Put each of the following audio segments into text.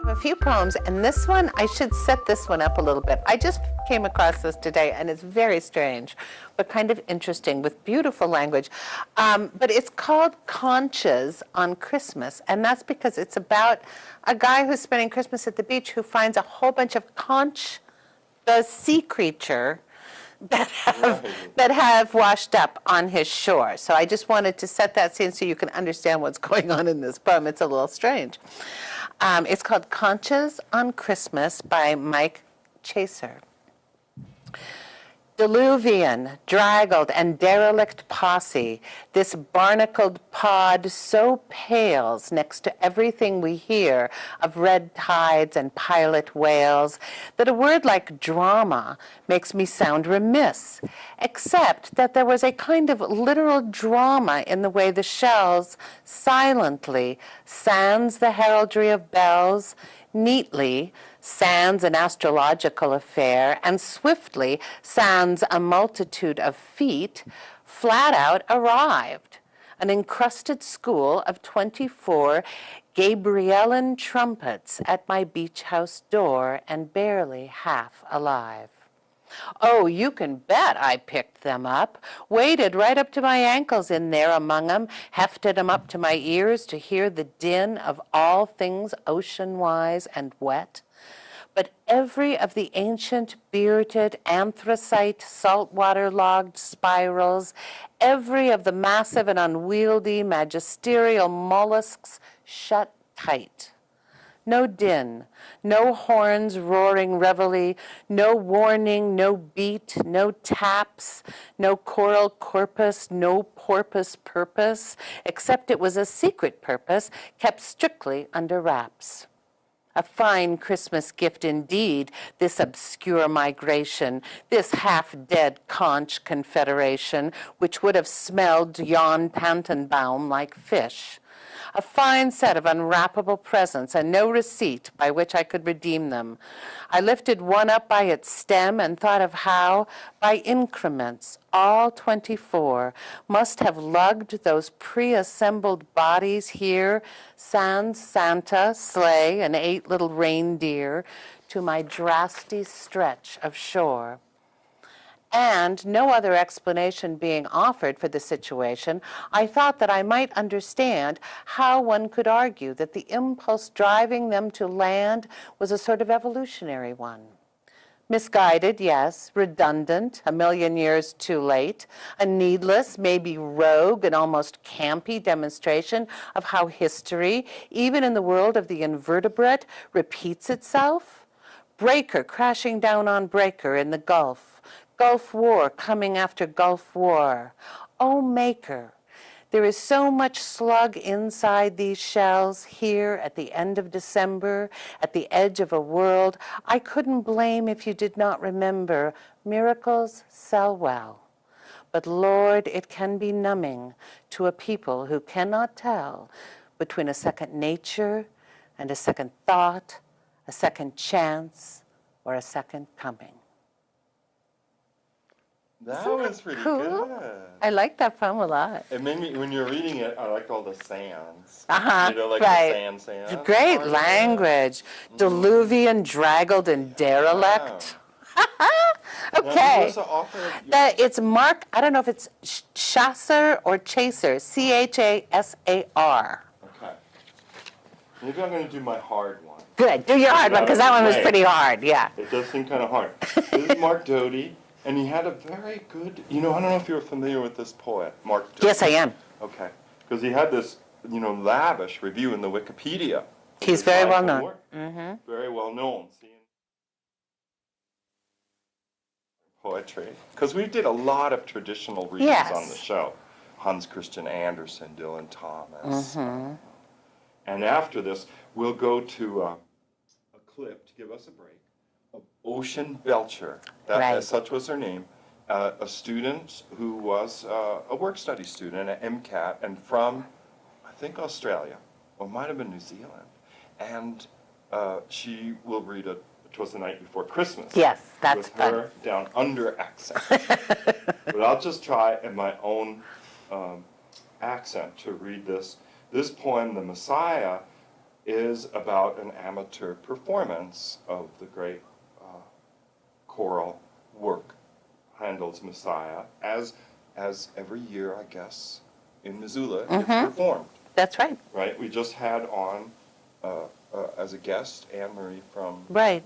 A few poems, and this one, I should set this one up a little bit. I just came across this today, and it's very strange, but kind of interesting, with beautiful language. But it's called Conches on Christmas, and that's because it's about a guy who's spending Christmas at the beach who finds a whole bunch of conch, the sea creature, that have washed up on his shore. So I just wanted to set that scene so you can understand what's going on in this poem. It's a little strange. It's called Conches on Christmas by Mike Chaser. Diluvian, draggled, and derelict posse, this barnacled pod so pales next to everything we hear of red tides and pilot whales that a word like drama makes me sound remiss, except that there was a kind of literal drama in the way the shells silently sans the heraldry of bells, neatly sans an astrological affair, and swiftly sans a multitude of feet, flat out arrived. An encrusted school of 24 Gabriellan trumpets at my beach house door, and barely half alive. Oh, you can bet I picked them up, waded right up to my ankles in there among 'em, hefted 'em up to my ears to hear the din of all things ocean-wise and wet. But every of the ancient bearded anthracite saltwater-logged spirals, every of the massive and unwieldy magisterial mollusks shut tight. No din, no horns roaring reveille, no warning, no beat, no taps, no choral corpus, no porpoise purpose, except it was a secret purpose kept strictly under wraps. A fine Christmas gift indeed, this obscure migration, this half-dead conch confederation, which would have smelled yon Pantenbaum like fish. A fine set of unwrappable presents and no receipt by which I could redeem them. I lifted one up by its stem and thought of how, by increments, all 24 must have lugged those pre-assembled bodies here, sans Santa, sleigh, and 8 little reindeer, to my drasty stretch of shore. And no other explanation being offered for the situation, I thought that I might understand how one could argue that the impulse driving them to land was a sort of evolutionary one. Misguided, yes, redundant, a million years too late, a needless, maybe rogue and almost campy demonstration of how history, even in the world of the invertebrate, repeats itself. Breaker crashing down on breaker in the Gulf. Gulf War coming after Gulf War. Oh, Maker, there is so much slug inside these shells here at the end of December, at the edge of a world I couldn't blame if you did not remember. Miracles sell well. But Lord, it can be numbing to a people who cannot tell between a second nature and a second thought, a second chance, or a second coming. That was pretty cool? Good. I like that poem a lot. It made me, when you were reading it, I liked all the sands. Uh-huh, You know, like right. the sand. Great language. Diluvian, draggled, and derelict. Okay. It's Mark, I don't know if it's Chasser or Chaser, C-H-A-S-A-R. Okay. Maybe I'm going to do my hard one. Good, do your hard one, because that one was pretty hard, yeah. It does seem kind of hard. This is Mark Doty. And he had a very good, I don't know if you're familiar with this poet, Mark Doty. Yes, I am. Okay. Because he had this, lavish review in the Wikipedia. He's very well known. Mm-hmm. Very well known. Poetry. Because we did a lot of traditional readings on the show. Hans Christian Andersen, Dylan Thomas. Mm-hmm. And after this, we'll go to a clip to give us a break. Ocean Belcher, as such was her name, a student who was a work-study student at MCAT and from, I think, Australia, or it might have been New Zealand. And she will read it. "'Twas the Night Before Christmas." Yes, that's with her down under accent. But I'll just try in my own accent to read this. This poem, "The Messiah," is about an amateur performance of the great choral work, Handel's Messiah, as every year, I guess, in Missoula, it's performed. That's right. Right? We just had on, as a guest, Anne Marie from... Right.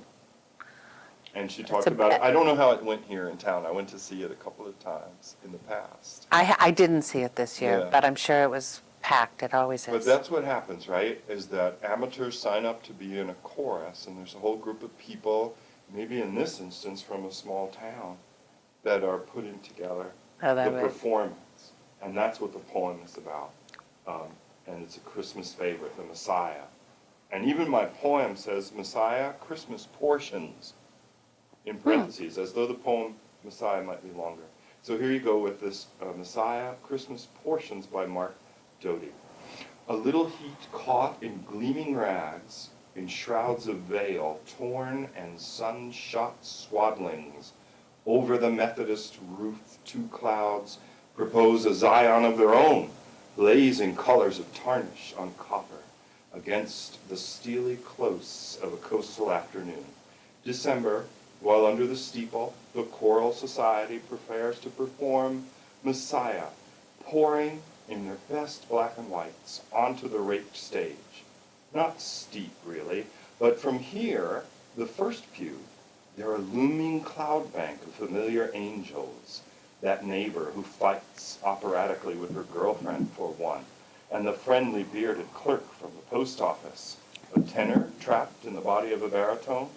And she talked about it. I don't know how it went here in town. I went to see it a couple of times in the past. I didn't see it this year, Yeah. but I'm sure it was packed. It always is. But that's what happens, right? Is that amateurs sign up to be in a chorus, and there's a whole group of people, maybe in this instance from a small town, that are putting together the performance. And that's what the poem is about. And it's a Christmas favorite, the Messiah. And even my poem says Messiah, Christmas portions, in parentheses, as though the poem Messiah might be longer. So here you go with this Messiah, Christmas portions by Mark Doty. A little heat caught in gleaming rags, in shrouds of veil, torn and sun-shot swaddlings. Over the Methodist roof, 2 clouds propose a Zion of their own, blazing colors of tarnish on copper, against the steely close of a coastal afternoon. December, while under the steeple, the choral society prepares to perform Messiah, pouring in their best black and whites onto the raked stage. Not steep, really, but from here, the first pew, there a looming cloud bank of familiar angels, that neighbor who fights operatically with her girlfriend for one, and the friendly bearded clerk from the post office, a tenor trapped in the body of a baritone,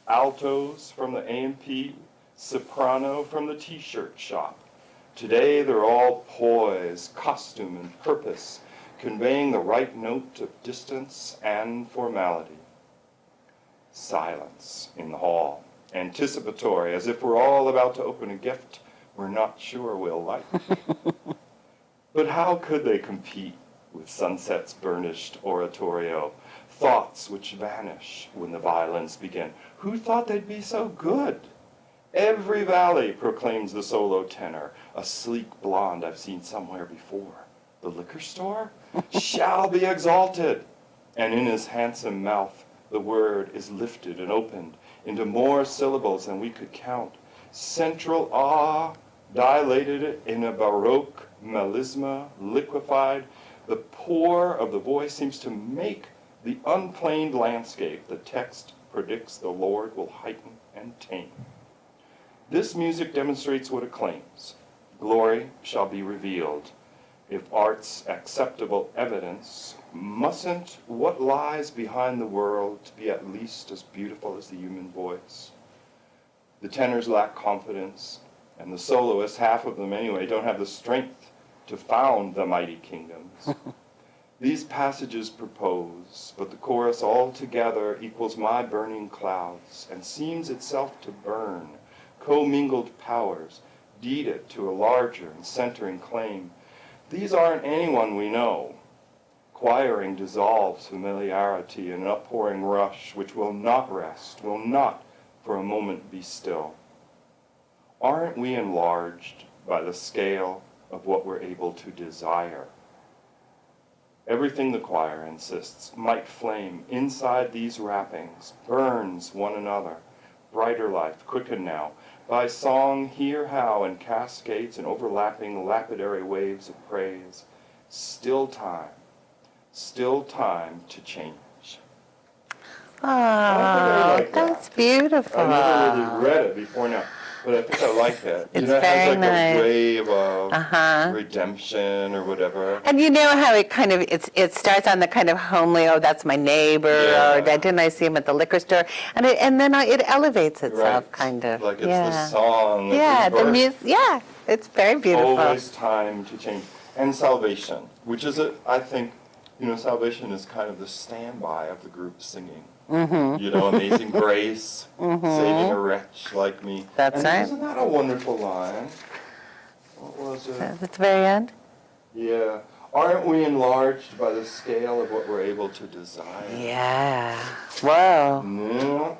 altos from the A&P, soprano from the t-shirt shop. Today they're all poise, costume, and purpose, conveying the right note of distance and formality. Silence in the hall, anticipatory, as if we're all about to open a gift we're not sure we'll like. But how could they compete with sunset's burnished oratorio, thoughts which vanish when the violins begin? Who thought they'd be so good? Every valley, proclaims the solo tenor, a sleek blonde I've seen somewhere before. The liquor store shall be exalted. And in his handsome mouth, the word is lifted and opened into more syllables than we could count. Central awe, dilated in a baroque melisma, liquefied, the pour of the voice seems to make the unplaned landscape the text predicts the Lord will heighten and tame. This music demonstrates what it claims. Glory shall be revealed. If art's acceptable evidence, mustn't what lies behind the world be at least as beautiful as the human voice? The tenors lack confidence, and the soloists, half of them anyway, don't have the strength to found the mighty kingdoms. These passages propose, but the chorus altogether equals my burning clouds, and seems itself to burn, commingled powers, deed it to a larger and centering claim. These aren't anyone we know. Choiring dissolves familiarity in an outpouring rush which will not rest, will not for a moment be still. Aren't we enlarged by the scale of what we're able to desire? Everything the choir insists might flame inside these wrappings, burns one another. Brighter life, quickened now, by song hear how in cascades and overlapping lapidary waves of praise. Still time to change. Oh, that's beautiful. I never really read it before now, but I think I like it. It's it has very like nice. a wave of redemption or whatever. And you know how it kind of, it starts on the kind of homely, oh, that's my neighbor, Yeah. or didn't I see him at the liquor store? And then it elevates itself, Right. kind of. Like it's the song of Yeah, the rebirth. music, yeah, it's very beautiful. Always time to change. And salvation, which is, I think, salvation is kind of the standby of the group singing. Mm-hmm. Amazing grace, saving a wretch like me. That's right. Isn't that a wonderful line? What was it? At the very end? Yeah. Aren't we enlarged by the scale of what we're able to desire? Yeah. Whoa. Yeah.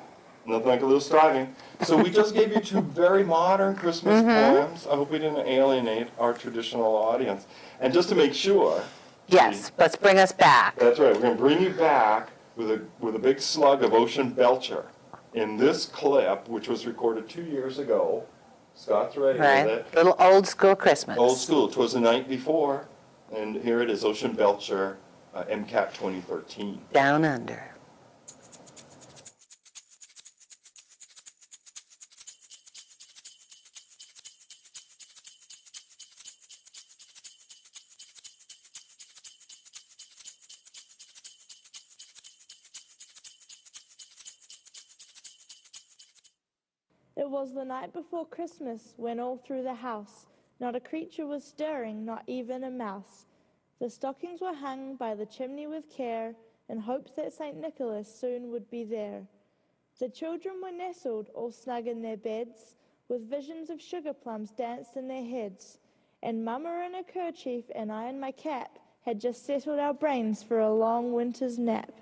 Nothing like a little striving. So we just gave you 2 very modern Christmas poems. I hope we didn't alienate our traditional audience. And just to make sure... Yes, let's bring us back. That's right. We're going to bring you back with a big slug of Ocean Belcher. In this clip, which was recorded 2 years ago, Scott's ready with Right. it. Little old school Christmas. Old school. 'Twas the night before, and here it is, Ocean Belcher, MCAT 2013. Down under. It was the night before Christmas when all through the house not a creature was stirring, not even a mouse. The stockings were hung by the chimney with care in hopes that St. Nicholas soon would be there. The children were nestled all snug in their beds, with visions of sugar plums danced in their heads, and Mama in her kerchief and I in my cap had just settled our brains for a long winter's nap.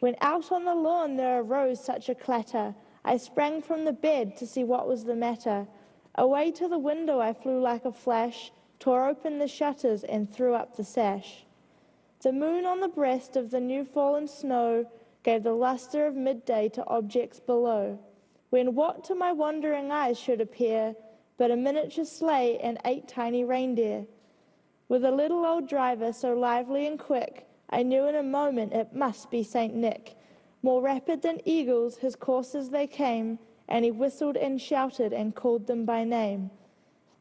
When out on the lawn there arose such a clatter, I sprang from the bed to see what was the matter. Away to the window I flew like a flash, tore open the shutters and threw up the sash. The moon on the breast of the new fallen snow gave the luster of midday to objects below, when what to my wondering eyes should appear but a miniature sleigh and 8 tiny reindeer. With a little old driver so lively and quick, I knew in a moment it must be St. Nick. More rapid than eagles his coursers they came, and he whistled and shouted and called them by name.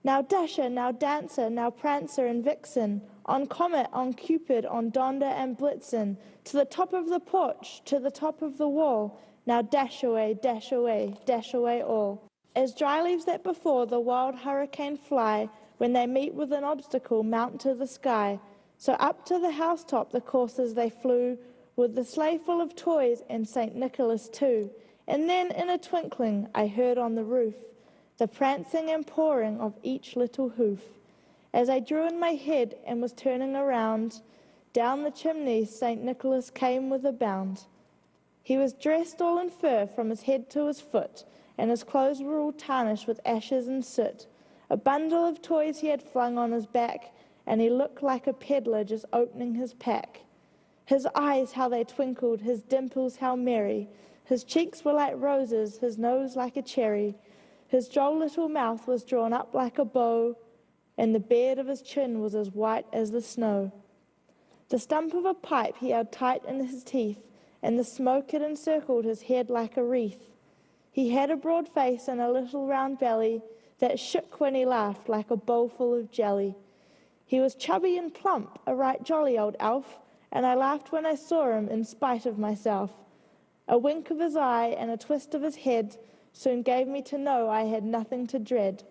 Now Dasher, now Dancer, now Prancer and Vixen, on Comet, on Cupid, on Donder and Blitzen, to the top of the porch, to the top of the wall, now dash away, dash away, dash away all. As dry leaves that before the wild hurricane fly, when they meet with an obstacle, mount to the sky, so up to the housetop the coursers they flew, with the sleigh full of toys and St. Nicholas too. And then in a twinkling I heard on the roof the prancing and pawing of each little hoof. As I drew in my head and was turning around, down the chimney St. Nicholas came with a bound. He was dressed all in fur from his head to his foot, and his clothes were all tarnished with ashes and soot. A bundle of toys he had flung on his back, and he looked like a peddler just opening his pack. His eyes, how they twinkled, his dimples, how merry. His cheeks were like roses, his nose like a cherry. His droll little mouth was drawn up like a bow, and the beard of his chin was as white as the snow. The stump of a pipe he held tight in his teeth, and the smoke had encircled his head like a wreath. He had a broad face and a little round belly that shook when he laughed like a bowl full of jelly. He was chubby and plump, a right jolly old elf, and I laughed when I saw him in spite of myself. A wink of his eye and a twist of his head soon gave me to know I had nothing to dread.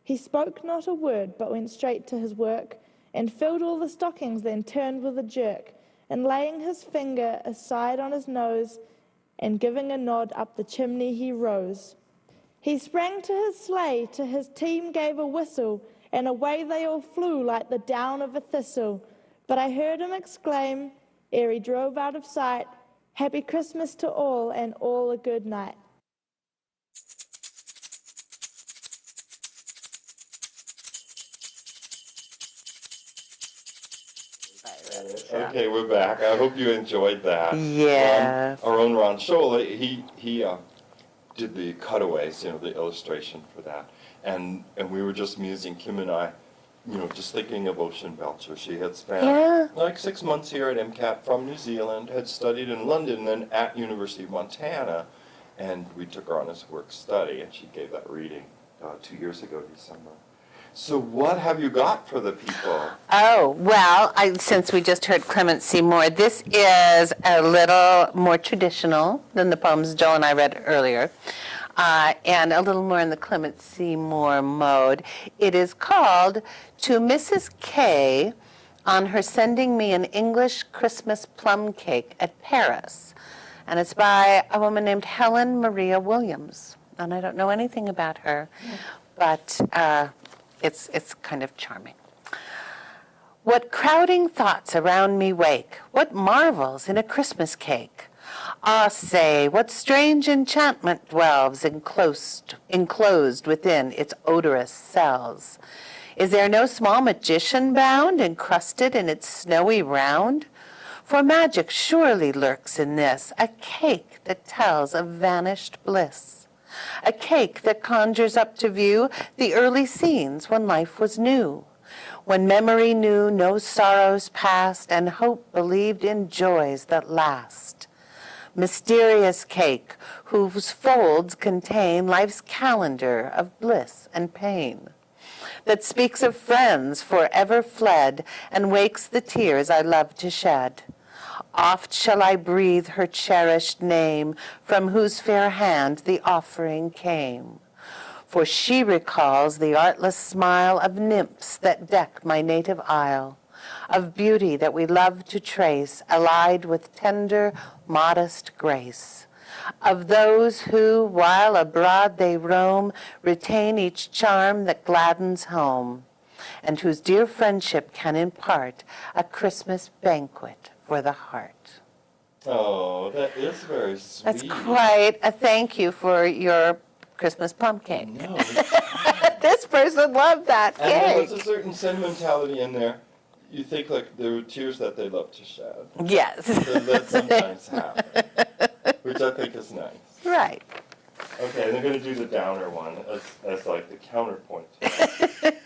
He spoke not a word, but went straight to his work, and filled all the stockings, then turned with a jerk, and laying his finger aside on his nose, and giving a nod up the chimney he rose. He sprang to his sleigh, to his team gave a whistle, and away they all flew like the down of a thistle. But I heard him exclaim, ere he drove out of sight, "Happy Christmas to all, and all a good night." Okay, we're back. I hope you enjoyed that. Yeah. Our own Ron Scholl, he did the cutaways, the illustration for that. And we were just musing, Kim and I, just thinking of Ocean Belcher. She had spent like 6 months here at MCAT from New Zealand, had studied in London, then at University of Montana, and we took her on as work study, and she gave that reading 2 years ago, December. So what have you got for the people? Oh, well, since we just heard Clement Seymour, this is a little more traditional than the poems Joel and I read earlier, and a little more in the Clement Seymour mode. It is called "To Mrs. K on Her Sending Me an English Christmas Plum Cake at Paris," and it's by a woman named Helen Maria Williams, and I don't know anything about her, but it's kind of charming. What crowding thoughts around me wake, what marvels in a Christmas cake. Ah, say, what strange enchantment dwells enclosed within its odorous cells. Is there no small magician bound, encrusted in its snowy round? For magic surely lurks in this, a cake that tells of vanished bliss. A cake that conjures up to view the early scenes when life was new, when memory knew no sorrows past and hope believed in joys that last. Mysterious cake whose folds contain life's calendar of bliss and pain, that speaks of friends forever fled and wakes the tears I love to shed. Oft shall I breathe her cherished name, from whose fair hand the offering came. For she recalls the artless smile of nymphs that deck my native isle, of beauty that we love to trace, allied with tender, modest grace. Of those who, while abroad they roam, retain each charm that gladdens home, and whose dear friendship can impart a Christmas banquet for the heart. Oh, that is very sweet. That's quite a thank you for your Christmas plum cake. No, This person loved that and there cake. was a certain sentimentality in there. You think like there were tears that they love to shed. Yes. That sometimes happen, which I think is nice. Right. Okay, and they're going to do the downer one as like the counterpoint.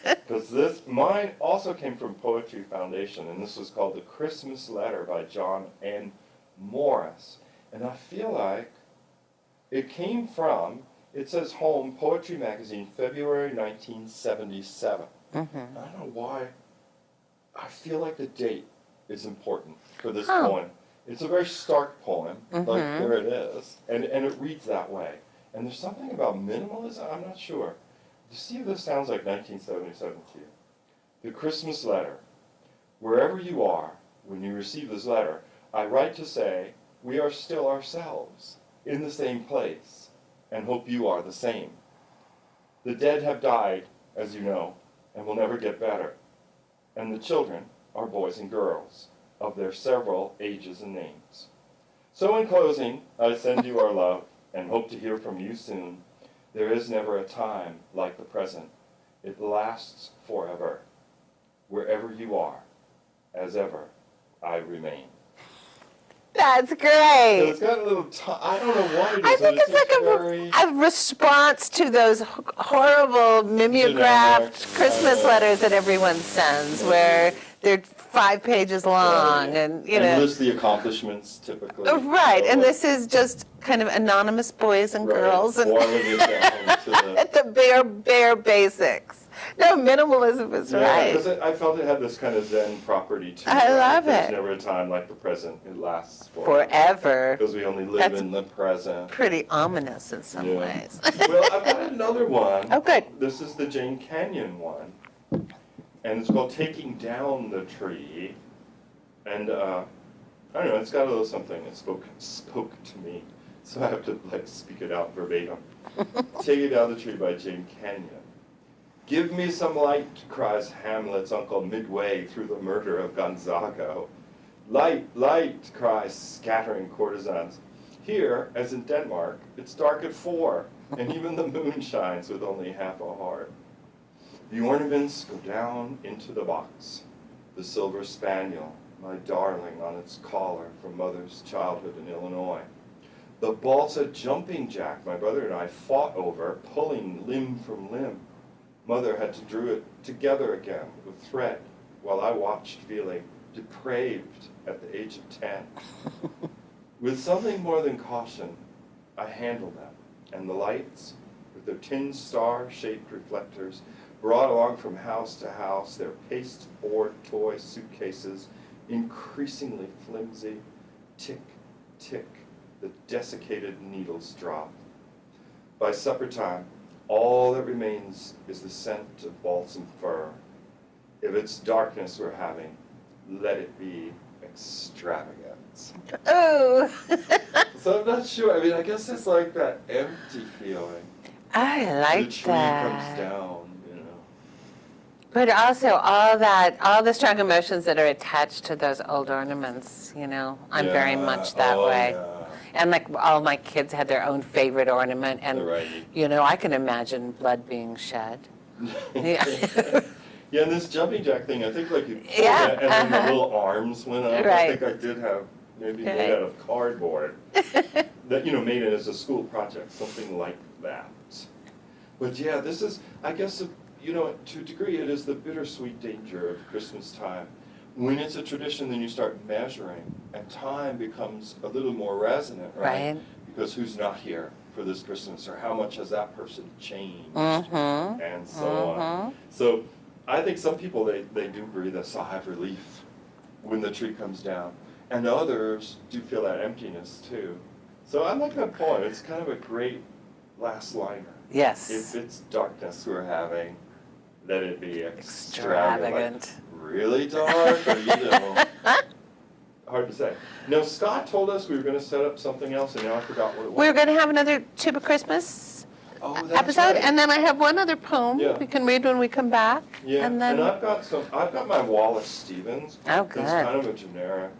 Because mine also came from Poetry Foundation, and this was called The Christmas Letter by John N. Morris. And I feel like it came from, it says Home Poetry Magazine, February 1977. Mm-hmm. I don't know why. I feel like the date is important for this poem. It's a very stark poem, like there it is, and it reads that way. And there's something about minimalism, I'm not sure. To see if this sounds like 1977 to you. The Christmas Letter. Wherever you are, when you receive this letter, I write to say, we are still ourselves, in the same place, and hope you are the same. The dead have died, as you know, and will never get better. And the children are boys and girls, of their several ages and names. So in closing, I send you our love, and hope to hear from you soon. There is never a time like the present. It lasts forever. Wherever you are, as ever, I remain. That's So great. it's got a little, I don't know what it is. I think but it's like very a response to those horrible mimeographed Generic, Christmas letters that everyone sends, where they're 5 pages long, and you and know. list the accomplishments typically. Right, So, and like, this is just kind of anonymous boys and right, girls, and boiling it down to the the bare basics. No, minimalism is right. because I felt it had this kind of Zen property to it. I love There's it. never a time like the present. It lasts Forever. because we only live That's in the present. Pretty ominous in some Yeah. ways. Well, I've got another one. Oh, good. This is the Jane Canyon one, and it's called "Taking Down the Tree." And I don't know, it's got a little something that spoke to me, so I have to like speak it out verbatim. "Taking Down the Tree" by Jane Canyon. "Give me some light," cries Hamlet's uncle midway through the murder of Gonzago. "Light, light," cries scattering courtesans. Here, as in Denmark, it's dark at 4, and even the moon shines with only half a heart. The ornaments go down into the box. The silver spaniel, my darling, on its collar from mother's childhood in Illinois. The balsa jumping jack my brother and I fought over, pulling limb from limb. Mother had to drew it together again with thread, while I watched feeling depraved at the age of 10. With something more than caution, I handled them, and the lights, with their tin star-shaped reflectors, brought along from house to house, their pasteboard toy suitcases, increasingly flimsy, tick, tick, the desiccated needles drop. By supper time, all that remains is the scent of balsam fir. If it's darkness we're having, let it be extravagance. Oh, So I'm not sure. I mean, I guess it's like that empty feeling. I The like tree comes that. down, you know. But also all the strong emotions that are attached to those old ornaments, you know, I'm very Yeah. much that Oh, way. yeah. And like all my kids had their own favorite ornament, and Right. you know, I can imagine blood being shed. Yeah. Yeah, and this jumping jack thing, I think like you pulled Yeah, it and then the little arms went up. I Right. think I did have maybe made Right. out of cardboard. That, made it as a school project, something like that. But yeah, this is, I guess, to a degree, it is the bittersweet danger of Christmas time. When it's a tradition, then you start measuring, and time becomes a little more resonant, right? Right. Because who's not here for this Christmas, or how much has that person changed, Mm-hmm. and so on. So I think some people, they do breathe a sigh of relief when the tree comes down, and others do feel that emptiness too. So I like that poem. It's kind of a great last liner. Yes. If it's darkness we're having, let it be extravagant. Extravagant. Really dark, or hard to say. No, Scott told us we were going to set up something else, and now I forgot what it was. We're going to have another Tuba Christmas That's episode, right. and then I have one other poem Yeah. we can read when we come back. Yeah, And then I've got my Wallace Stevens. Oh, It's good. kind of a generic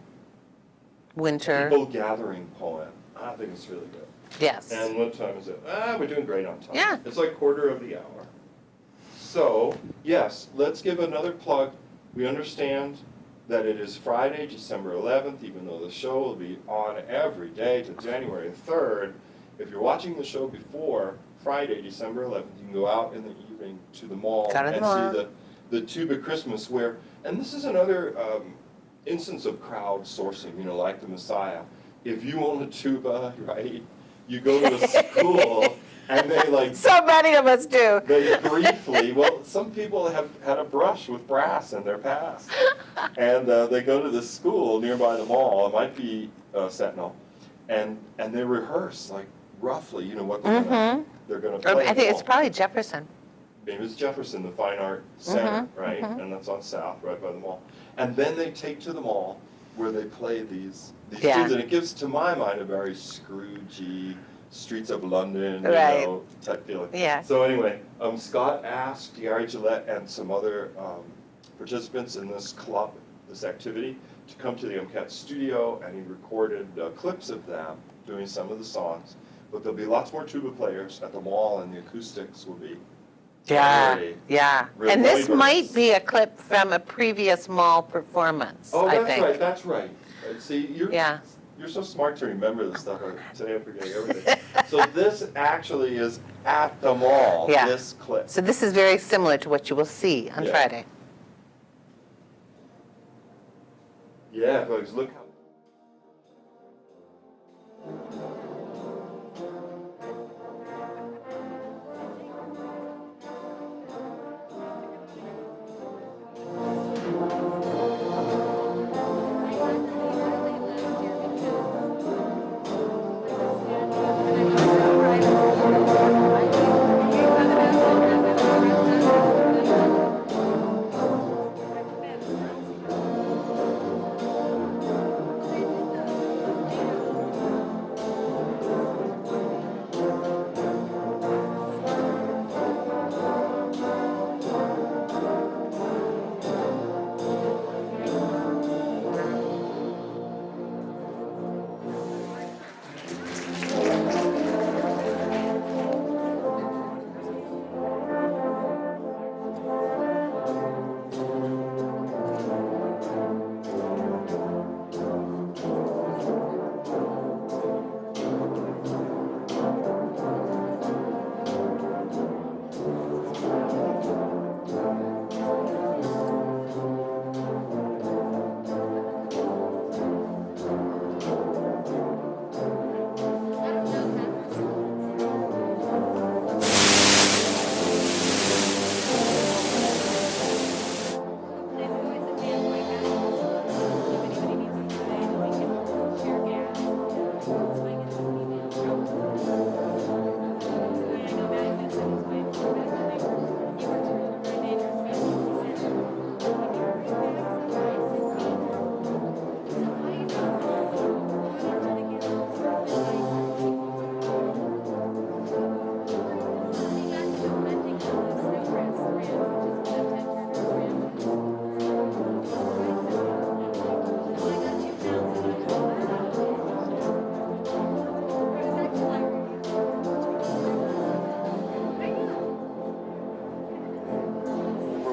winter. people gathering poem. I think it's really good. Yes. And what time is it? We're doing great on time. Yeah. It's like quarter of the hour. So, yes, let's give another plug. We understand that it is Friday, December 11th, even though the show will be on every day to January 3rd. If you're watching the show before Friday, December 11th, you can go out in the evening to the mall Go to the and mall. see the Tuba Christmas where, and this is another instance of crowdsourcing, like the Messiah. If you own a tuba, right, you go to a school and they So many of us do. they briefly, well, some people have had a brush with brass in their past. And they go to this school nearby the mall, it might be Sentinel, and they rehearse, roughly, what they're gonna play. I think it's probably Jefferson. Maybe it's Jefferson, the Fine Art Center, right? And that's on South, right by the mall. And then they take to the mall where they play these Yeah. tunes, and it gives, to my mind, a very Scroogey, Streets of London, Right. type feeling. Yeah. So anyway, Scott asked Gary Gillette and some other participants in this club, this activity, to come to the MCAT studio, and he recorded clips of them doing some of the songs. But there'll be lots more tuba players at the mall, and the acoustics will be Yeah, very yeah. And this reverberating. might be a clip from a previous mall performance, Oh, I that's think. right, that's right. See, Yeah. you're so smart to remember this stuff. Today I'm forgetting everything. So this actually is at the mall, Yeah. this clip. So this is very similar to what you will see on Yeah. Friday. Yeah, folks, look how.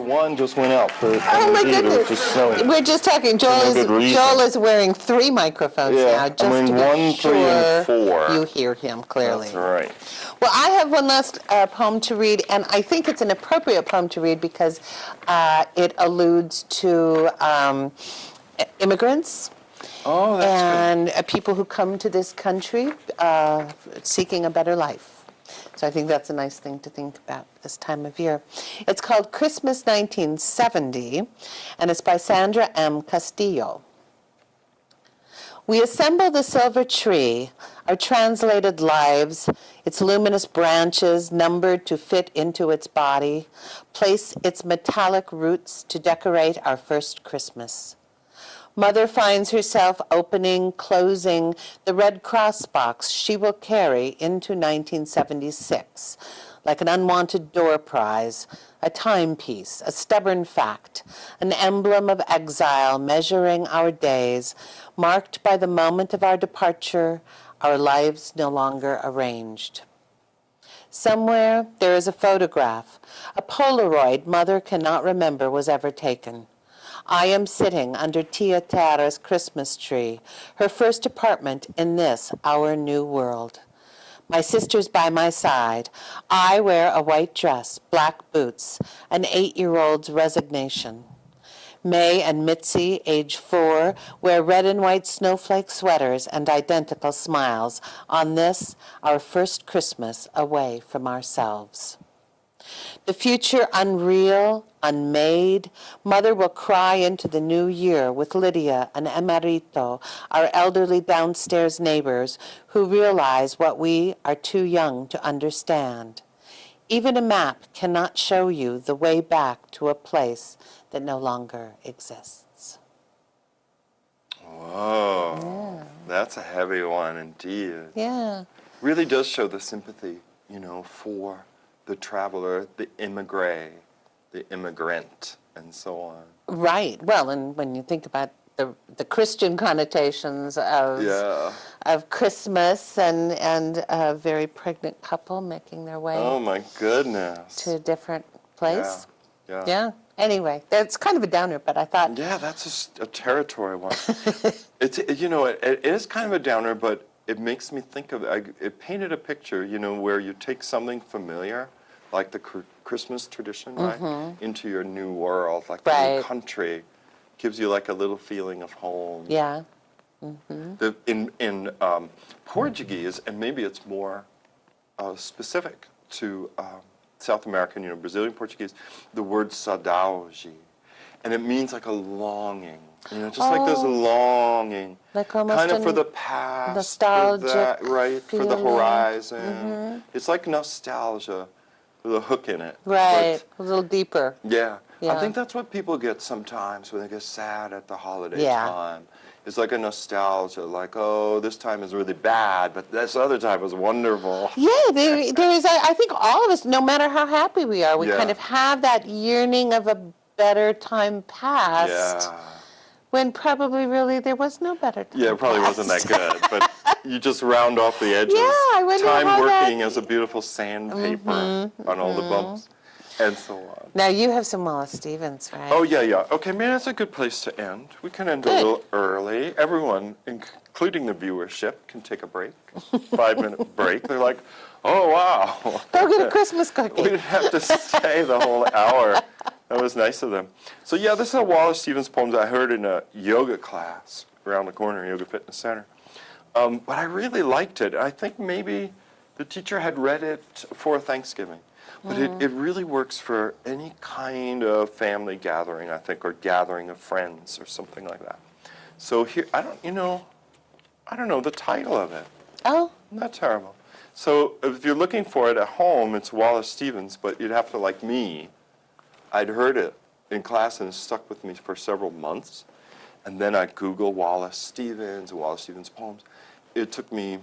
one just went out for Oh my indeed, it was goodness. just snowing. We're just talking. no good reason. Joel is wearing 3 microphones Yeah, now, I'm just wearing to be 1, 3, and sure 4. you hear him clearly. That's right. Well, I have one last poem to read, and I think it's an appropriate poem to read because it alludes to immigrants Oh, that's and people who come to this country seeking a better life. So I think that's a nice thing to think about this time of year. It's called Christmas 1970, and it's by Sandra M. Castillo. We assemble the silver tree, our translated lives, its luminous branches numbered to fit into its body, place its metallic roots to decorate our first Christmas. Mother finds herself opening, closing the Red Cross box she will carry into 1976, like an unwanted door prize, a timepiece, a stubborn fact, an emblem of exile measuring our days, marked by the moment of our departure, our lives no longer arranged. Somewhere there is a photograph, a Polaroid Mother cannot remember was ever taken. I am sitting under Tia Tara's Christmas tree, her first apartment in this, our new world. My sister's by my side. I wear a white dress, black boots, an 8-year-old's resignation. May and Mitzi, age 4, wear red and white snowflake sweaters and identical smiles on this, our first Christmas away from ourselves. The future unreal, unmade, Mother will cry into the new year with Lydia and Emerito, our elderly downstairs neighbors, who realize what we are too young to understand. Even a map cannot show you the way back to a place that no longer exists. Whoa, yeah. That's a heavy one indeed. Yeah. Really does show the sympathy, for the traveler, the immigrant, and so on. Right. Well, and when you think about the Christian connotations of Christmas and a very pregnant couple making their way. Oh my goodness. To a different place. Yeah. Yeah. Anyway, that's kind of a downer, but I thought. Yeah, that's a territory one. It is kind of a downer, but it makes me think of, it painted a picture, where you take something familiar, like the Christmas tradition, right, into your new world, like the new country, gives you like a little feeling of home. Yeah. In Portuguese, and maybe it's more specific to South American, Brazilian Portuguese, the word saudade, and it means like a longing. Just like this longing, like almost kind of for the past, nostalgic for the horizon. It's like nostalgia with a hook in it. Right, a little deeper. Yeah. I think that's what people get sometimes when they get sad at the holiday time. It's like a nostalgia, like, oh, this time is really bad, but this other time was wonderful. Yeah, there is, I think all of us, no matter how happy we are, we kind of have that yearning of a better time past. Yeah. When probably really there was no better time. Yeah, it probably wasn't that good, but you just round off the edges. Yeah, I wonder Time how working as a beautiful sandpaper on all the bumps, and so on. Now you have some Wallace Stevens, right? Oh, yeah. Okay, maybe that's a good place to end. We can end a little early. Everyone, including the viewership, can take a break, 5-minute break. They're like, oh, wow. Go get a Christmas cookie. We didn't have to stay the whole hour. That was nice of them. So yeah, this is a Wallace Stevens poem that I heard in a yoga class around the corner, Yoga Fitness Center. But I really liked it. I think maybe the teacher had read it for Thanksgiving. But it really works for any kind of family gathering, I think, or gathering of friends or something like that. So here, I don't know the title of it. Oh. Not terrible. So if you're looking for it at home, it's Wallace Stevens, but you'd have to, like me, I'd heard it in class and it stuck with me for several months. And then I Googled Wallace Stevens poems. It took me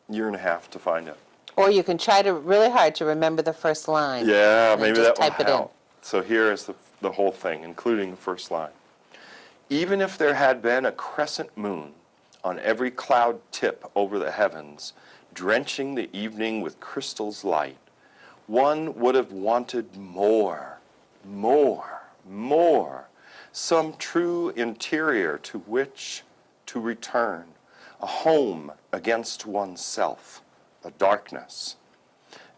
a year and a half to find it. Or you can try really hard to remember the first line. Yeah, maybe that will type it in. help. So here is the whole thing, including the first line. Even if there had been a crescent moon on every cloud tip over the heavens, drenching the evening with crystal's light, one would have wanted more more, some true interior to which to return, a home against oneself, a darkness,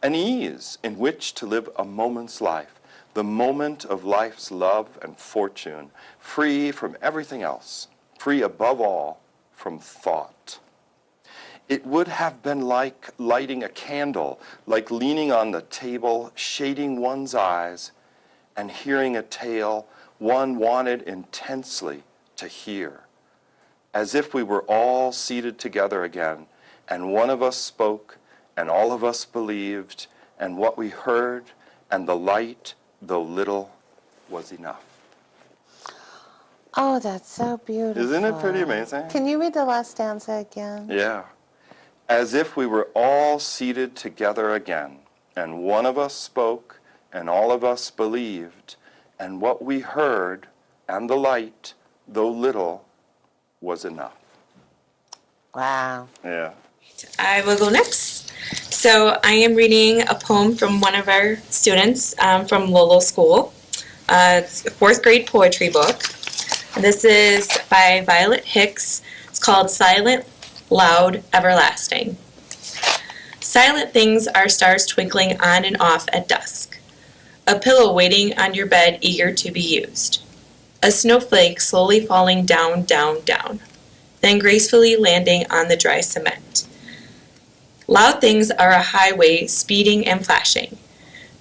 an ease in which to live a moment's life, the moment of life's love and fortune, free from everything else, free above all from thought. It would have been like lighting a candle, like leaning on the table, shading one's eyes, and hearing a tale one wanted intensely to hear, as if we were all seated together again, and one of us spoke, and all of us believed, and what we heard, and the light, though little, was enough. Oh, that's so beautiful. Isn't it pretty amazing? Can you read the last stanza again? Yeah. As if we were all seated together again, and one of us spoke, and all of us believed, and what we heard, and the light, though little, was enough. Wow. Yeah. I will go next. So I am reading a poem from one of our students from Lowell School. It's a 4th grade poetry book. This is by Violet Hicks. It's called Silent, Loud, Everlasting. Silent things are stars twinkling on and off at dusk. A pillow waiting on your bed eager to be used. A snowflake slowly falling down, down, down, then gracefully landing on the dry cement. Loud things are a highway speeding and flashing,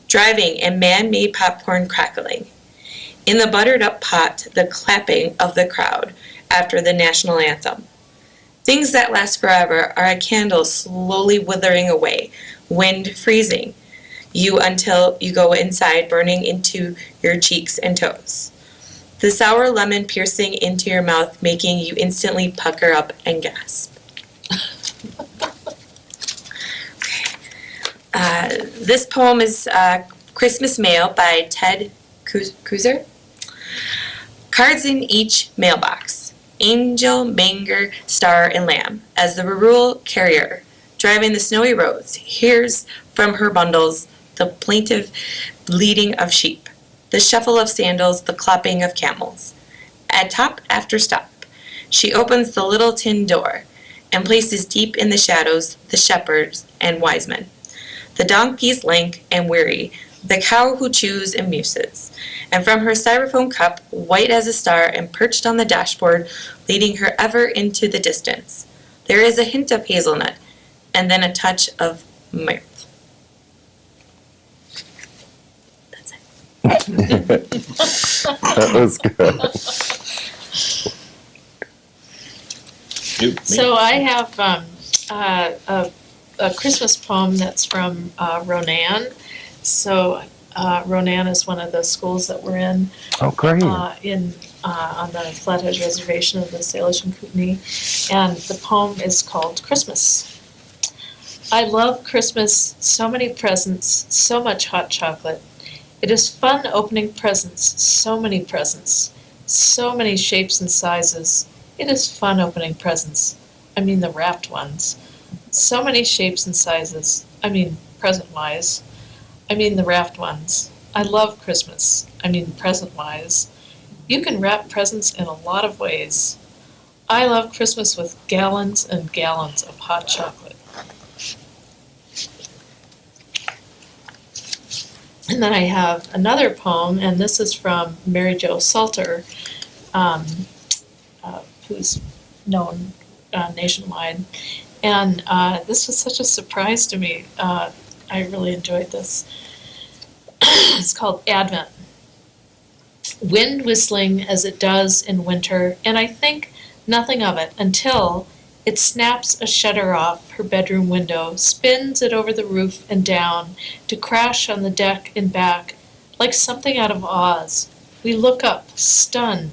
driving and man-made popcorn crackling. In the buttered-up pot, the clapping of the crowd after the national anthem. Things that last forever are a candle slowly withering away, wind freezing you until you go inside, burning into your cheeks and toes. The sour lemon piercing into your mouth, making you instantly pucker up and gasp. This poem is Christmas Mail by Ted Kruser. Cards in each mailbox. Angel, manger, star, and lamb. As the rural carrier driving the snowy roads hears from her bundles the plaintive bleating of sheep, the shuffle of sandals, the clopping of camels. At top after stop, she opens the little tin door and places deep in the shadows the shepherds and wise men, the donkeys lank and weary, the cow who chews and muses, and from her styrofoam cup, white as a star and perched on the dashboard, leading her ever into the distance, there is a hint of hazelnut, and then a touch of mirth. That's it. That was good. So I have a Christmas poem that's from Ronan. So Ronan is one of the schools that we're in. Oh, great. On the Flathead Reservation of the Salish and Kootenai, and the poem is called Christmas. I love Christmas, so many presents, so much hot chocolate. It is fun opening presents, so many shapes and sizes. It is fun opening presents, I mean the wrapped ones. So many shapes and sizes, I mean present-wise. I mean the wrapped ones. I love Christmas, I mean present-wise. You can wrap presents in a lot of ways. I love Christmas with gallons and gallons of hot chocolate. And then I have another poem, and this is from Mary Jo Salter, who's known nationwide. And this was such a surprise to me. I really enjoyed this. It's called Advent. Wind whistling as it does in winter, and I think nothing of it until it snaps a shutter off her bedroom window, spins it over the roof and down, to crash on the deck and back, like something out of Oz. We look up, stunned,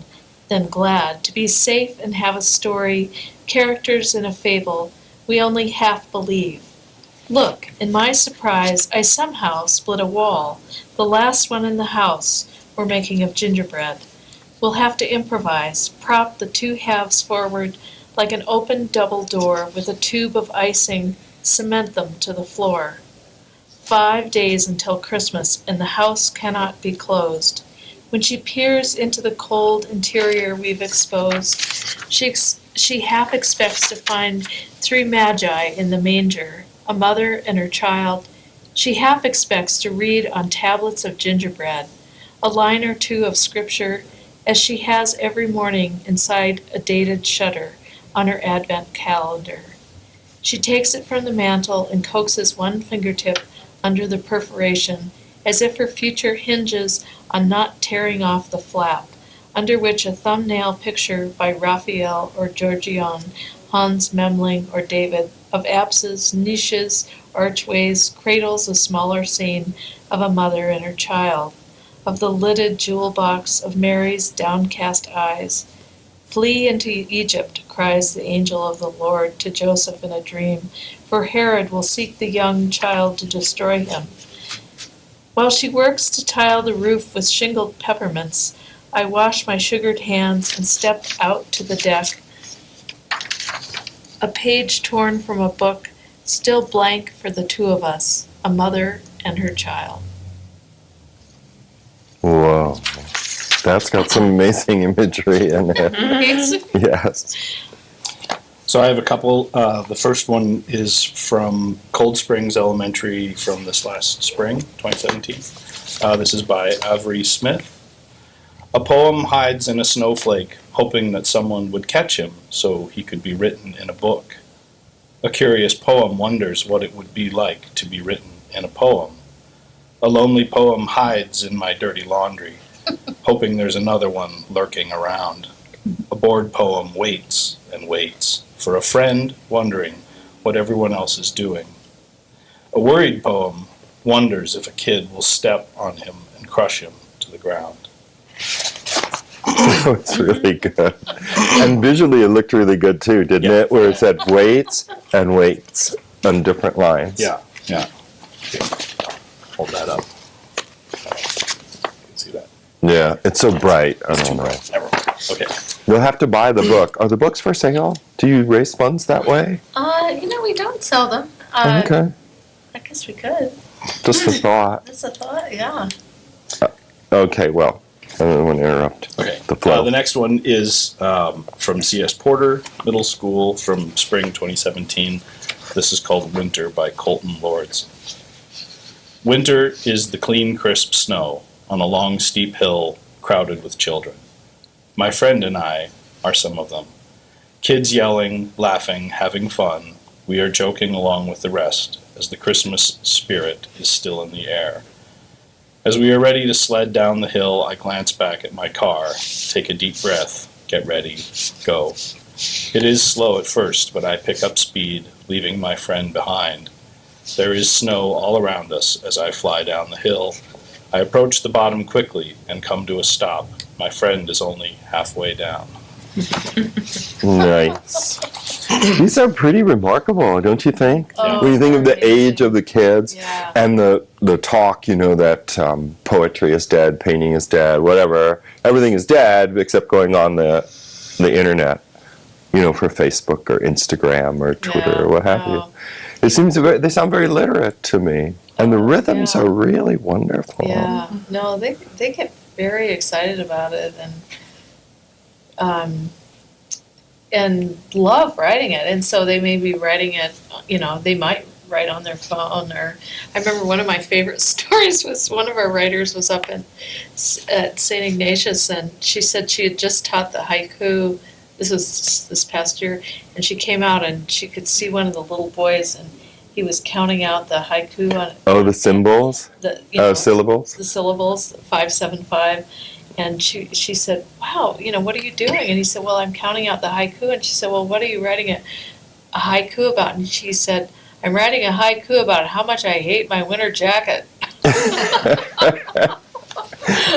then glad, to be safe and have a story, characters in a fable we only half believe. Look, in my surprise, I somehow split a wall, the last one in the house, we're making of gingerbread. We'll have to improvise, prop the two halves forward like an open double door with a tube of icing, cement them to the floor. 5 days until Christmas, and the house cannot be closed. When she peers into the cold interior we've exposed, she half expects to find 3 magi in the manger, a mother and her child. She half expects to read on tablets of gingerbread a line or 2 of scripture, as she has every morning inside a dated shutter on her Advent calendar. She takes it from the mantel and coaxes one fingertip under the perforation, as if her future hinges on not tearing off the flap, under which a thumbnail picture by Raphael or Giorgione, Hans Memling or David, of apses, niches, archways, cradles a smaller scene of a mother and her child, of the lidded jewel box of Mary's downcast eyes. Flee into Egypt, cries the angel of the Lord to Joseph in a dream, for Herod will seek the young child to destroy him. While she works to tile the roof with shingled peppermints, I wash my sugared hands and step out to the deck. A page torn from a book, still blank for the 2 of us, a mother and her child. Whoa. That's got some amazing imagery in it. Yes. So I have a couple. The first one is from Cold Springs Elementary from this last spring, 2017. This is by Avery Smith. A poem hides in a snowflake, hoping that someone would catch him so he could be written in a book. A curious poem wonders what it would be like to be written in a poem. A lonely poem hides in my dirty laundry, hoping there's another one lurking around. A bored poem waits and waits for a friend, wondering what everyone else is doing. A worried poem wonders if a kid will step on him and crush him to the ground. Oh, it's really good. And visually it looked really good too, didn't it? Where it said waits and waits on different lines. Yeah. Okay. Hold that up. You can see that. Yeah, it's so bright. I don't know. Never mind. Okay. We'll have to buy the book. Are the books for sale? Do you raise funds that way? We don't sell them. Okay. I guess we could. Just a thought. That's a thought, yeah. Okay, well, I don't want to interrupt Okay. the flow. The next one is from C.S. Porter Middle School from spring 2017. This is called Winter by Colton Lords. Winter is the clean, crisp snow on a long, steep hill crowded with children. My friend and I are some of them. Kids yelling, laughing, having fun. We are joking along with the rest as the Christmas spirit is still in the air. As we are ready to sled down the hill, I glance back at my car, take a deep breath, get ready, go. It is slow at first, but I pick up speed, leaving my friend behind. There is snow all around us as I fly down the hill. I approach the bottom quickly and come to a stop. My friend is only halfway down. Nice. These are pretty remarkable, don't you think? Oh, When you think of the amazing. age of the kids Yeah. and the talk, that poetry is dead, painting is dead, whatever. Everything is dead except going on the internet, for Facebook or Instagram or Twitter or what have you. It seems they sound very literate to me. And the rhythms are really wonderful. Yeah, no, they get very excited about it and love writing it. And so they may be writing it, they might write on their phone. Or I remember one of my favorite stories was one of our writers was up at St. Ignatius, and she said she had just taught the haiku. This was this past year, and she came out and she could see one of the little boys, and he was counting out the haiku on The symbols? the Syllables? the syllables, 575. And she said, wow, what are you doing? And he said, well, I'm counting out the haiku. And she said, well, what are you writing a haiku about? And she said, I'm writing a haiku about how much I hate my winter jacket.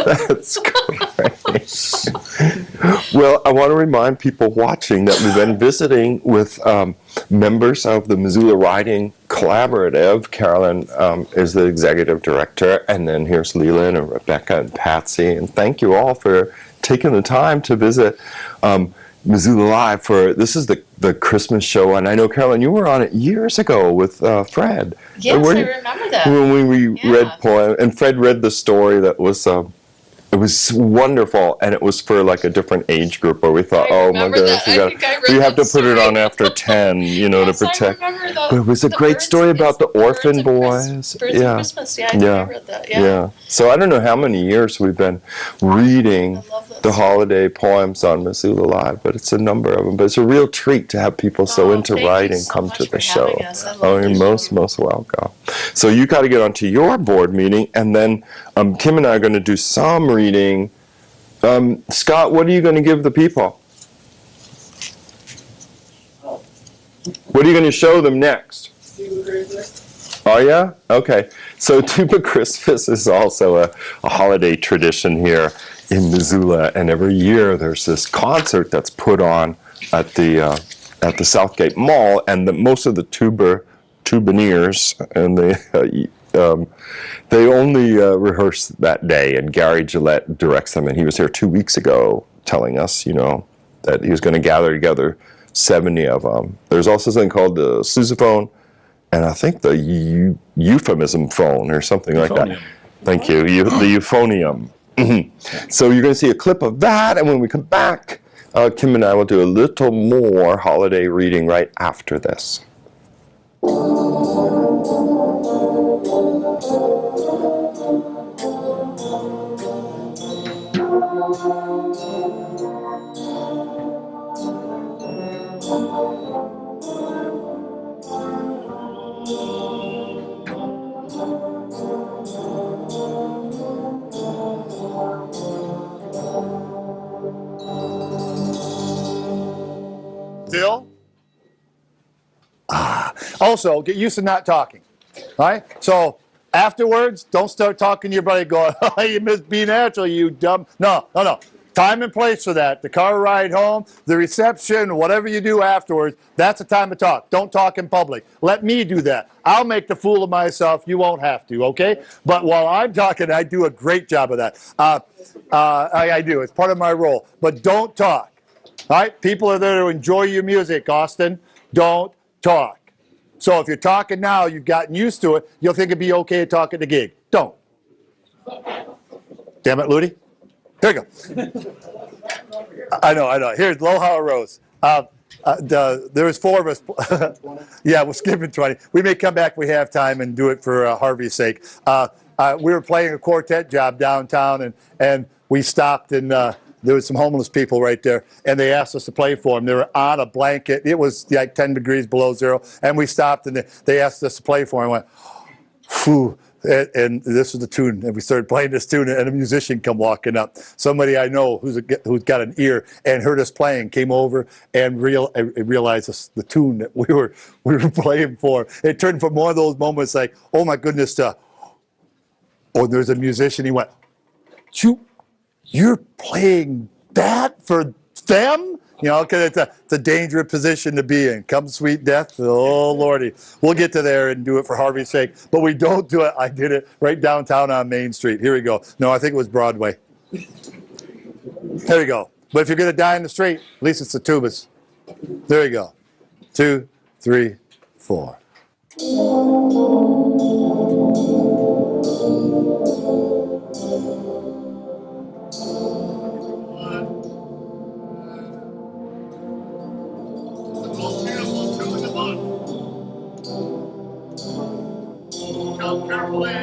That's great. Well, I want to remind people watching that we've been visiting with members of the Missoula Writing Collaborative. Carolyn is the executive director, and then here's Leland and Rebecca and Patsy. And thank you all for taking the time to visit Missoula Live for this is the Christmas show. And I know, Carolyn, you were on it years ago with Fred. Yes, I remember that. When we Yeah. read poem, and Fred read the story that was It was wonderful, and it was for like a different age group where we thought, I oh my remember goodness, that. I think I read we have to that put it story. on after 10, you know, Yes, to I protect. remember But it was a the great birds- story about the it's birds orphan of boys. Birds Yeah. of Christmas. Yeah, I think I read that. Yeah. So I don't know how many years we've been reading I love that the story. holiday poems on Missoula Live, but it's a number of them. But it's a real treat to have people so Oh, into thank you writing so come much to for the show. having us. I love Oh, the you're show. most welcome. So you got to get onto your board meeting, and then Kim and I are going to do some reading. Scott, what are you going to give the people? What are you going to show them next? Oh, yeah? Okay. So Tuba Christmas is also a holiday tradition here in Missoula, and every year there's this concert that's put on at the Southgate Mall, and most of the tubaneers and they only rehearse that day, and Gary Gillette directs them, and he was here 2 weeks ago telling us, that he was going to gather together 70 of them. There's also something called the sousaphone, and I think the euphemism phone or something like that. Euphonium. Thank you, the euphonium. So you're going to see a clip of that, and when we come back, Kim and I will do a little more holiday reading right after this. Still? Also, get used to not talking. All right? So afterwards, don't start talking to your buddy going, oh, you must be natural, you dumb. No. Time and place for that. The car ride home, the reception, whatever you do afterwards, that's the time to talk. Don't talk in public. Let me do that. I'll make the fool of myself. You won't have to, okay? But while I'm talking, I do a great job of that. I do. It's part of my role. But don't talk. All right? People are there to enjoy your music, Austin. Don't talk. So if you're talking now, you've gotten used to it, you'll think it'd be okay to talk at the gig. Don't. Damn it, Ludi. Here we go. I know. Here's Loha Rose. There was 4 of us. Yeah, we're skipping 20. We may come back if we have time and do it for Harvey's sake. We were playing a quartet job downtown, and we stopped, and there was some homeless people right there, and they asked us to play for them. They were on a blanket. It was like 10 degrees below zero, and we stopped, and they asked us to play for them. I went, phew. And this was the tune, and we started playing this tune, and a musician come walking up. Somebody I know who's got an ear and heard us playing came over and realized the tune that we were playing for. It turned from one of those moments like, oh my goodness, to, oh, there's a musician. He went, you're playing that for them? Because it's a dangerous position to be in. Come sweet death, oh Lordy. We'll get to there and do it for Harvey's sake. But we don't do it. I did it right downtown on Main Street. Here we go. No, I think it was Broadway. There we go. But if you're going to die in the street, at least it's the tubas. There you go. 2, 3, 4. Count carefully.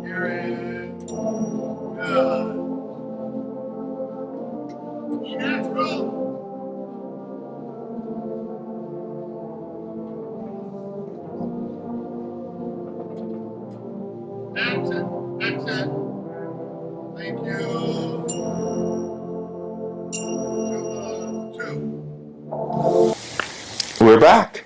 Here is good. Natural. Exit. Thank you. 2. We're back.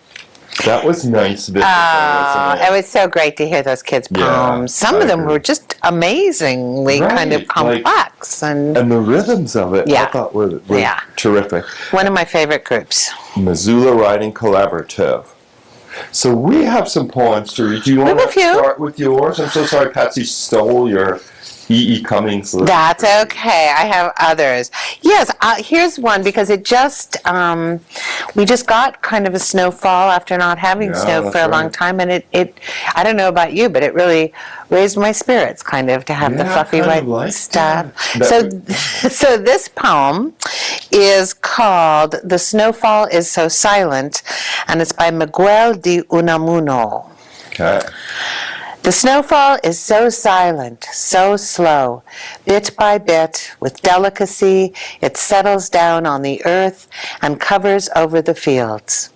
That was nice. Wasn't It was so great to hear those kids' Yeah, poems. Some I of them agree. were just amazingly kind of Right, complex. And the rhythms of it, I Yeah. thought were Yeah. terrific. One of my favorite groups. Missoula Writing Collaborative. So we have some poems to read. Do you want have a to few. start with yours? I'm so sorry Patsy stole your E.E. Cummings. That's okay. I have others. Yes, here's one because it just, we just got kind of a snowfall after not having Yeah, snow that's for a long right. time. And it, I don't know about you, but it really raised my spirits kind of to have the Yeah, fluffy kind white of like stuff. that. So this poem is called The Snowfall is So Silent, and it's by Miguel de Unamuno. Okay. The snowfall is so silent, so slow. Bit by bit, with delicacy, it settles down on the earth and covers over the fields.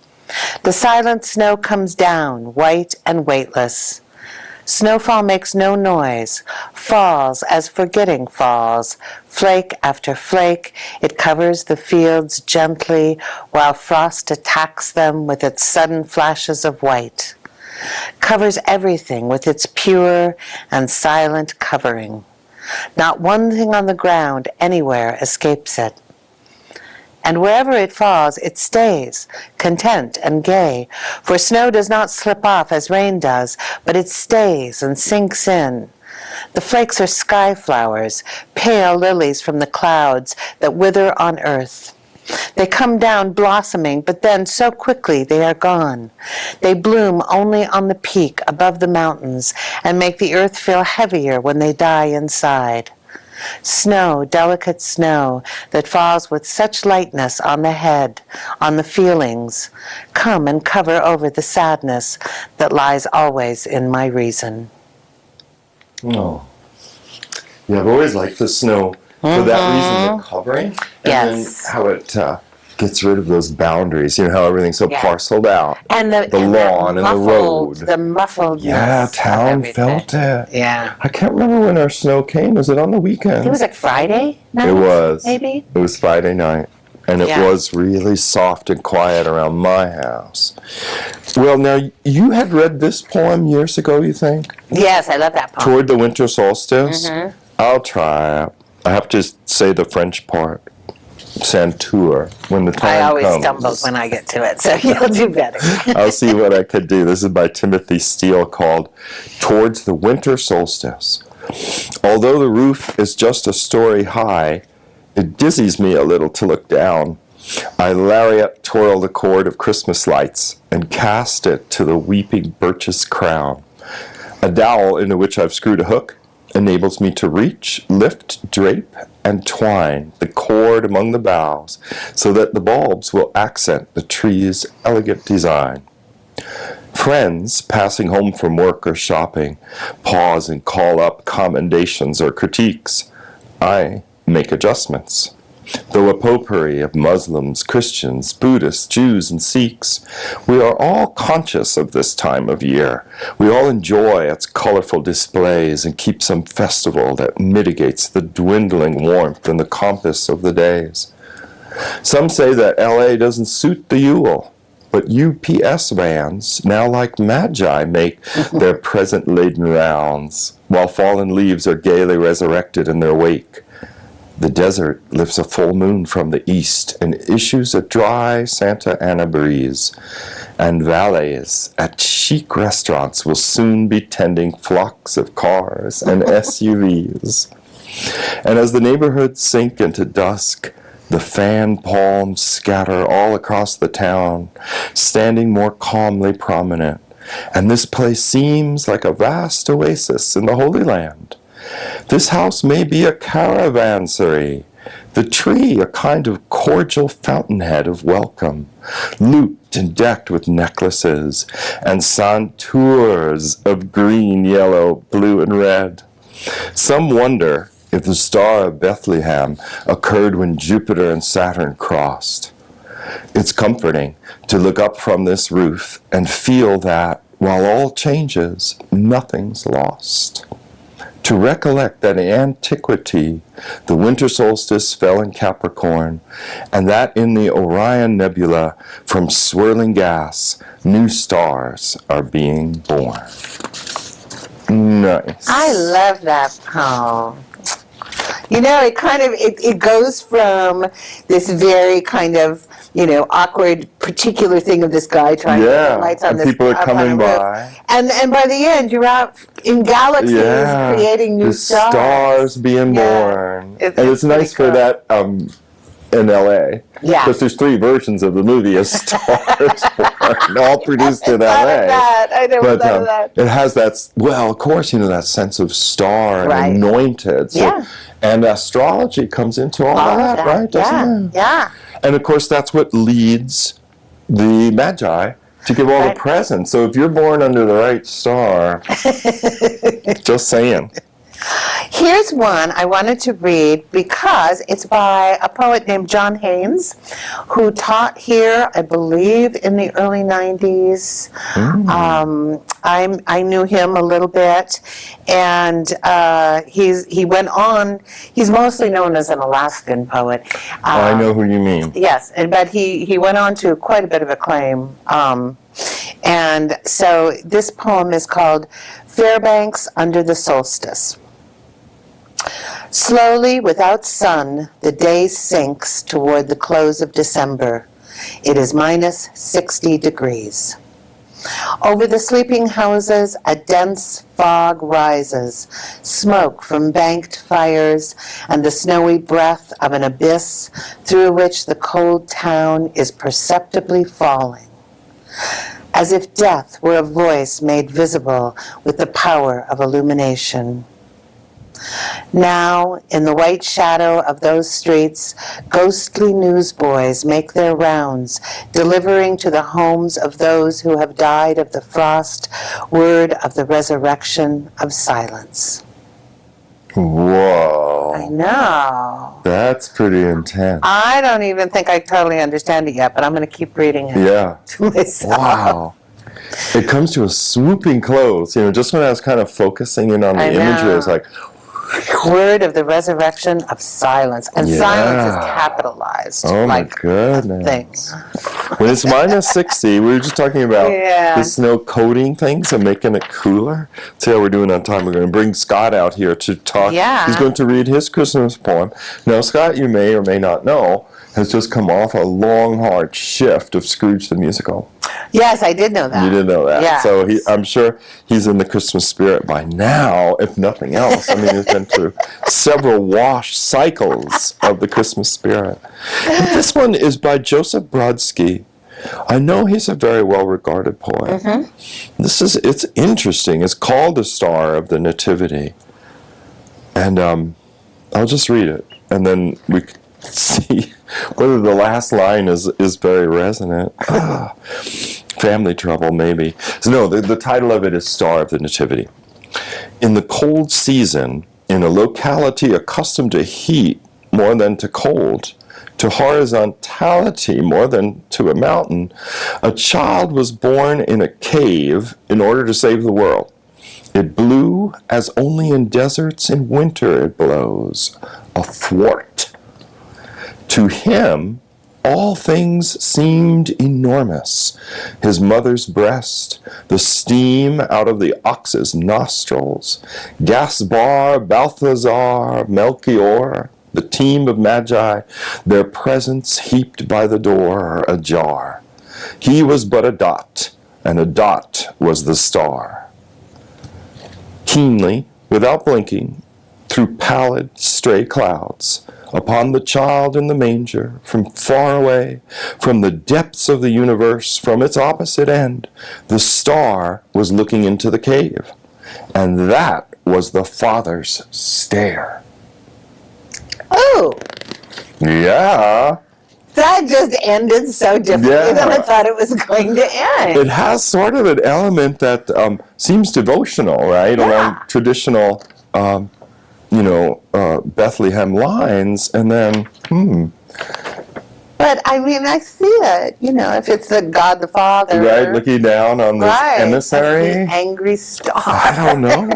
The silent snow comes down, white and weightless. Snowfall makes no noise, falls as forgetting falls. Flake after flake, it covers the fields gently while frost attacks them with its sudden flashes of white. Covers everything with its pure and silent covering. Not one thing on the ground anywhere escapes it. And wherever it falls, it stays, content and gay, for snow does not slip off as rain does, but it stays and sinks in. The flakes are sky flowers, pale lilies from the clouds that wither on earth. They come down blossoming, but then so quickly they are gone. They bloom only on the peak above the mountains and make the earth feel heavier when they die inside. Snow, delicate snow, that falls with such lightness on the head, on the feelings, come and cover over the sadness that lies always in my reason. Oh. Yeah, I've always liked the snow for that reason, the covering. And Yes. then how it gets rid of those boundaries, you know, how everything's so Yeah. parceled out. And the lawn and the road. The muffledness. Yeah, of town everything. felt it. Yeah. I can't remember when our snow came. Was it on the weekend? It was like Friday night? It was. Maybe? It was Friday night. And it Yeah. was really soft and quiet around my house. Well, now, you had read this poem years ago, you think? Yes, I love that poem. Toward the winter solstice? Mm-hmm. I'll try. I have to say the French part. Santour, when the time I always comes. stumble when I get to it, so you'll do better. I'll see what I could do. This is by Timothy Steele, called Towards the Winter Solstice. Although the roof is just a story high, it dizzies me a little to look down. I lariat twirl the cord of Christmas lights and cast it to the weeping birch's crown. A dowel into which I've screwed a hook enables me to reach, lift, drape, and twine the cord among the boughs so that the bulbs will accent the tree's elegant design. Friends passing home from work or shopping pause and call up commendations or critiques. I make adjustments. Though a potpourri of Muslims, Christians, Buddhists, Jews, and Sikhs, we are all conscious of this time of year. We all enjoy its colorful displays and keep some festival that mitigates the dwindling warmth and the compass of the days. Some say that LA doesn't suit the Yule, but UPS vans, now like magi, make their present-laden rounds, while fallen leaves are gaily resurrected in their wake. The desert lifts a full moon from the east and issues a dry Santa Ana breeze. And valets at chic restaurants will soon be tending flocks of cars and SUVs. And as the neighborhoods sink into dusk, the fan palms scatter all across the town, standing more calmly prominent. And this place seems like a vast oasis in the Holy Land. This house may be a caravansary, the tree a kind of cordial fountainhead of welcome, looped and decked with necklaces and santours of green, yellow, blue, and red. Some wonder if the Star of Bethlehem occurred when Jupiter and Saturn crossed. It's comforting to look up from this roof and feel that, while all changes, nothing's lost. To recollect that in antiquity, the winter solstice fell in Capricorn, and that in the Orion Nebula, from swirling gas, new stars are being born. Nice. I love that poem. You know, it goes from this very kind of, awkward particular thing of this guy trying to get Yeah, the lights on and this people are up on coming a roof. by. And by the end, you're out in galaxies Yeah, creating new the stars being Yeah. born. It's And it's pretty nice for cool. that in LA. Yeah. Because there's 3 versions of the movie as stars born, all produced in None LA. of that. I know But none of that. it has that, well, of course, that sense of star and Right. anointed. So, Yeah. and astrology comes into all All that, of that. right? Doesn't it? Yeah. And of course, that's what leads the Magi to give all Right. the presents. So if you're born under the right star, just saying. Here's one I wanted to read because it's by a poet named John Haynes, who taught here, I believe, in the early 90s. I knew him a little bit, and he went on. He's mostly known as an Alaskan poet. I know who you mean. Yes, but he went on to quite a bit of acclaim. And so this poem is called Fairbanks Under the Solstice. Slowly, without sun, the day sinks toward the close of December. It is minus 60 degrees. Over the sleeping houses, a dense fog rises, smoke from banked fires, and the snowy breath of an abyss through which the cold town is perceptibly falling. As if death were a voice made visible with the power of illumination. Now, in the white shadow of those streets, ghostly newsboys make their rounds, delivering to the homes of those who have died of the frost word of the resurrection of silence. Whoa. I know. That's pretty intense. I don't even think I totally understand it yet, but I'm going to keep reading it Yeah. to myself. Wow. It comes to a swooping close. Just when I was kind of focusing in on the I imagery, know. I was like, Word of the resurrection of silence. And Yeah. silence is capitalized. oh my like goodness. thing. When it's minus 60, we were just talking about Yeah. the snow coating things and making it cooler. See how we're doing on time. We're going to bring Scott out here to talk. Yeah. He's going to read his Christmas poem. Now, Scott, you may or may not know, has just come off a long, hard shift of Scrooge the Musical. Yes, I did know that. You didn't know that. Yes. So I'm sure he's in the Christmas spirit by now, if nothing else. I mean, he's been through several wash cycles of the Christmas spirit. But this one is by Joseph Brodsky. I know he's a very well-regarded poet. Mm-hmm. It's interesting. It's called The Star of the Nativity. And I'll just read it, and then we can see whether the last line is very resonant. Family trouble, maybe. So no, the title of it is Star of the Nativity. In the cold season, in a locality accustomed to heat more than to cold, to horizontality more than to a mountain, a child was born in a cave in order to save the world. It blew as only in deserts in winter it blows, athwart. To him, all things seemed enormous. His mother's breast, the steam out of the ox's nostrils, Gaspar, Balthazar, Melchior, the team of magi, their presents heaped by the door ajar. He was but a dot, and a dot was the star. Keenly, without blinking, through pallid, stray clouds, upon the child in the manger, from far away, from the depths of the universe, from its opposite end, the star was looking into the cave, and that was the Father's stare. Oh, Yeah. that just ended so differently Yeah. than I thought it was going to end. It has sort of an element that seems devotional, right? Yeah. Along traditional, Bethlehem lines, and then, But I mean, I see it. If it's the God the Father. right, looking down on this Right, emissary. the angry star. I don't know.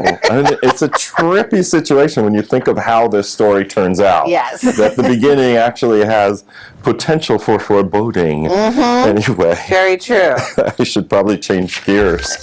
It's a trippy situation when you think of how this story turns out. Yes. That the beginning actually has potential for foreboding. Mm-hmm. Anyway, Very true. I should probably change gears.